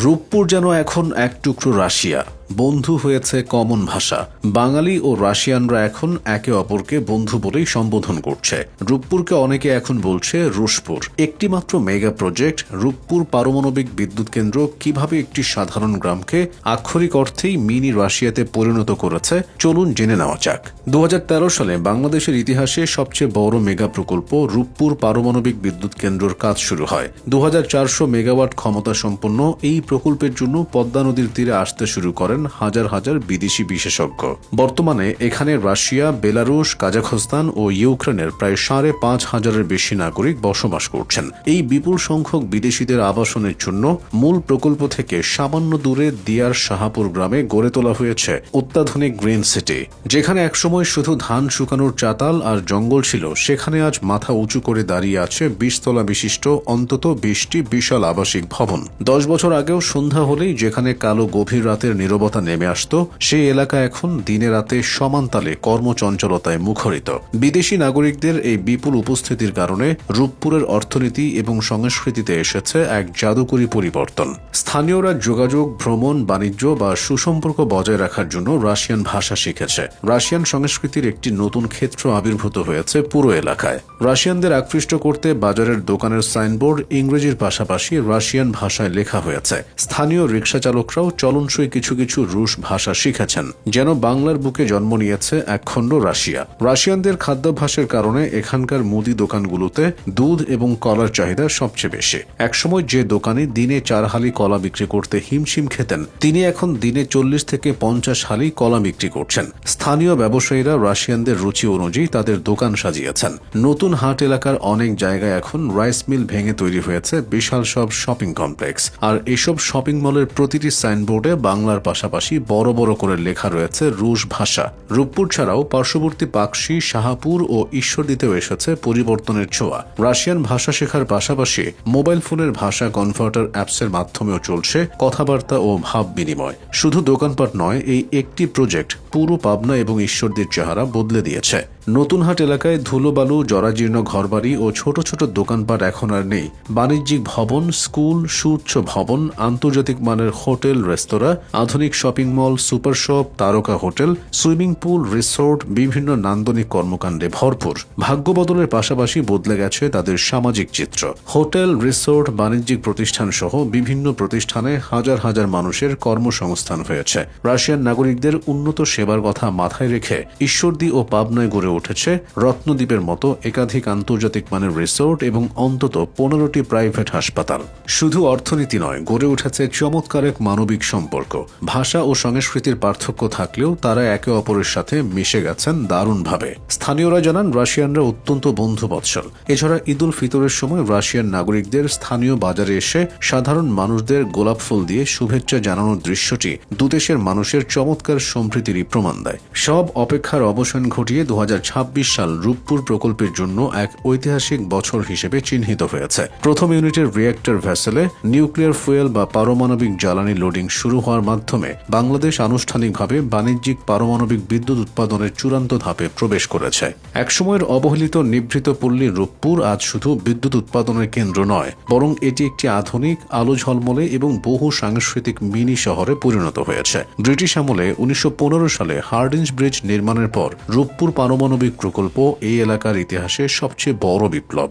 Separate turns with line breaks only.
রূপপুর যেন এখন এক টুকরো রাশিয়া, বন্ধু হয়েছে কমন ভাষা। বাঙালি ও রাশিয়ানরা এখন একে অপরকে বন্ধু বলেই সম্বোধন করছে। রূপপুরকে অনেকে এখন বলছে রুশপুর। একটি মাত্র মেগা প্রজেক্ট রূপপুর পারমাণবিক বিদ্যুৎ কেন্দ্র কিভাবে একটি সাধারণ গ্রামকে আক্ষরিক অর্থেই মিনি রাশিয়াতে পরিণত করেছে, চলুন জেনে নেওয়া যাক। 2013 সালে বাংলাদেশের ইতিহাসে সবচেয়ে বড় মেগা প্রকল্প রূপপুর পারমাণবিক বিদ্যুৎ কেন্দ্রের কাজ শুরু হয়। 2400 মেগাওয়াট ক্ষমতা সম্পন্ন এই প্রকল্পের জন্য পদ্মা নদীর তীরে আসতে শুরু করেন হাজার হাজার বিদেশি বিশেষজ্ঞ। বর্তমানে এখানে রাশিয়া, বেলারুশ, কাজাখস্তান ও ইউক্রেনের প্রায় 5,500-এর বেশি নাগরিক বসবাস করছেন। এই বিপুল সংখ্যক বিদেশিদের আবাসনের জন্য মূল প্রকল্প থেকে সামান্য দূরে দিয়ার শাহাপুর গ্রামে গড়ে তোলা হয়েছে অত্যাধুনিক গ্রিন সিটি। যেখানে একসময় শুধু ধান শুকানোর চাতাল আর জঙ্গল ছিল, সেখানে আজ মাথা উঁচু করে দাঁড়িয়ে আছে 20 তলা বিশিষ্ট অন্তত 20টি বিশাল আবাসিক ভবন। 10 বছর আগেও সন্ধ্যা হলেই যেখানে কালো গভীর রাতের নীরবতা নেমে আসতো, সেই এলাকা এখন দিনে রাতে সমানতালে কর্মচঞ্চলতায় মুখরিত। বিদেশি নাগরিকদের এই বিপুল উপস্থিতির কারণে রূপপুরের অর্থনীতি এবং সংস্কৃতিতে এসেছে এক জাদুকরী পরিবর্তন। স্থানীয়রা যোগাযোগ, ভ্রমণ, বাণিজ্য বা সুসম্পর্ক বজায় রাখার জন্য রাশিয়ান ভাষা শিখেছে। রাশিয়ান সংস্কৃতির একটি নতুন ক্ষেত্র আবির্ভূত হয়েছে পুরো এলাকায়। রাশিয়ানদের আকৃষ্ট করতে বাজারের দোকানের সাইনবোর্ড ইংরেজির পাশাপাশি রাশিয়ান ভাষায় লেখা হয়েছে। স্থানীয় রিকশা চালকরাও চলনসই কিছু কিছু রুশ ভাষা শিখেছেন, যেন বাংলার বুকে জন্ম নিয়েছে এক খণ্ড রাশিয়া। রাশিয়ানদের খাদ্যাভ্যাসের কারণে এখানকার মুদি দোকানগুলোতে দুধ এবং কলার চাহিদা সবচেয়ে বেশি। একসময় যে দোকানে দিনে 4 হালি কলা বিক্রি করতে হিমশিম খেতেন, তিনি এখন দিনে 40 থেকে 50 হালি কলা বিক্রি করছেন। স্থানীয় ব্যবসায়ীরা রাশিয়ানদের রুচি অনুযায়ী তাদের দোকান সাজিয়েছেন। নতুন হাট এলাকার অনেক জায়গায় এখন রাইস মিল ভেঙে তৈরি হয়েছে বিশাল সব শপিং কমপ্লেক্স। আর এসব শপিং মলের প্রতিটি সাইনবোর্ডে বাংলার পাশাপাশি বড় বড় করে লেখা রয়েছে রুশ ভাষা। রূপপুর ছাড়াও পার্শ্ববর্তী পাকশি, শাহাপুর ও ঈশ্বরদীতেও এসেছে পরিবর্তনের ছোঁয়া। রাশিয়ান ভাষা শেখার পাশাপাশি মোবাইল ফোনের ভাষা কনভার্টার অ্যাপসের মাধ্যমেও চলছে কথাবার্তা ও ভাব বিনিময়। শুধু দোকানপাট নয়, এই একটি প্রজেক্ট পুরো পাবনা এবং ঈশ্বরদীর চেহারা বদলে দিয়েছে। নতুনহাট এলাকায় ধুলোবালু, জরাজীর্ণ ঘরবাড়ি ও ছোট ছোট দোকানপাট এখন আর নেই। বাণিজ্যিক ভবন, স্কুল, সুউচ্চ ভবন, আন্তর্জাতিক মানের হোটেল, রেস্তোরাঁ, আধুনিক শপিং মল, সুপার শপ, তারকা হোটেল, সুইমিং পুল, রিসোর্ট, বিভিন্ন নান্দনিক কর্মকাণ্ডে ভরপুর। ভাগ্য বদলের পাশাপাশি বদলে গেছে তাদের সামাজিক চিত্র। হোটেল, রিসোর্ট, বাণিজ্যিক প্রতিষ্ঠান সহ বিভিন্ন প্রতিষ্ঠানে হাজার হাজার মানুষের কর্মসংস্থান হয়েছে। রাশিয়ান নাগরিকদের উন্নত সেবার কথা মাথায় রেখে ঈশ্বরদী ও পাবনায় গড়ে উঠেছে রত্নদ্বীপের মতো একাধিক আন্তর্জাতিক মানের রিসোর্ট এবং অন্তত 15টি প্রাইভেট হাসপাতাল। শুধু অর্থনীতি নয়, গড়ে উঠেছে চমৎকার এক মানবিক সম্পর্ক। ভাষা ও সংস্কৃতির পার্থক্য থাকলেও তারা একে অপরের সাথে মিশে গেছেন দারুণভাবে। স্থানীয়রা জানান রাশিয়ানরা অত্যন্ত বন্ধুবৎসল। এছাড়া ঈদুল ফিতরের সময় রাশিয়ান নাগরিকদের স্থানীয় বাজারে এসে সাধারণ মানুষদের গোলাপ ফুল দিয়ে শুভেচ্ছা জানানোর দৃশ্যটি দুদেশের মানুষের চমৎকার সম্প্রীতিরই প্রমাণ দেয়। সব অপেক্ষার অবসান ঘটিয়ে 2026 সাল রূপপুর প্রকল্পের জন্য এক ঐতিহাসিক বছর হিসেবে চিহ্নিত হয়েছে। প্রথম ইউনিটের রিঅ্যাক্টর ভেসেলে নিউক্লিয়ার ফুয়েল বা পারমাণবিক জ্বালানি লোডিং শুরু হওয়ার মাধ্যমে বাংলাদেশ আনুষ্ঠানিকভাবে বাণিজ্যিক পারমাণবিক বিদ্যুৎ উৎপাদনের চূড়ান্ত ধাপে প্রবেশ করেছে। একসময়ের অবহেলিত নিভৃত পল্লী রূপপুর আজ শুধু বিদ্যুৎ উৎপাদনের কেন্দ্র নয়, বরং এটি একটি আধুনিক, আলো ঝলমলে এবং বহু সাংস্কৃতিক মিনি শহরে পরিণত হয়েছে। ব্রিটিশ আমলে 1915 সালে হার্ডিঞ্জ ব্রিজ নির্মাণের পর রূপপুর পারমাণবিক প্রকল্প এই এলাকার ইতিহাসে সবচেয়ে বড় বিপ্লব।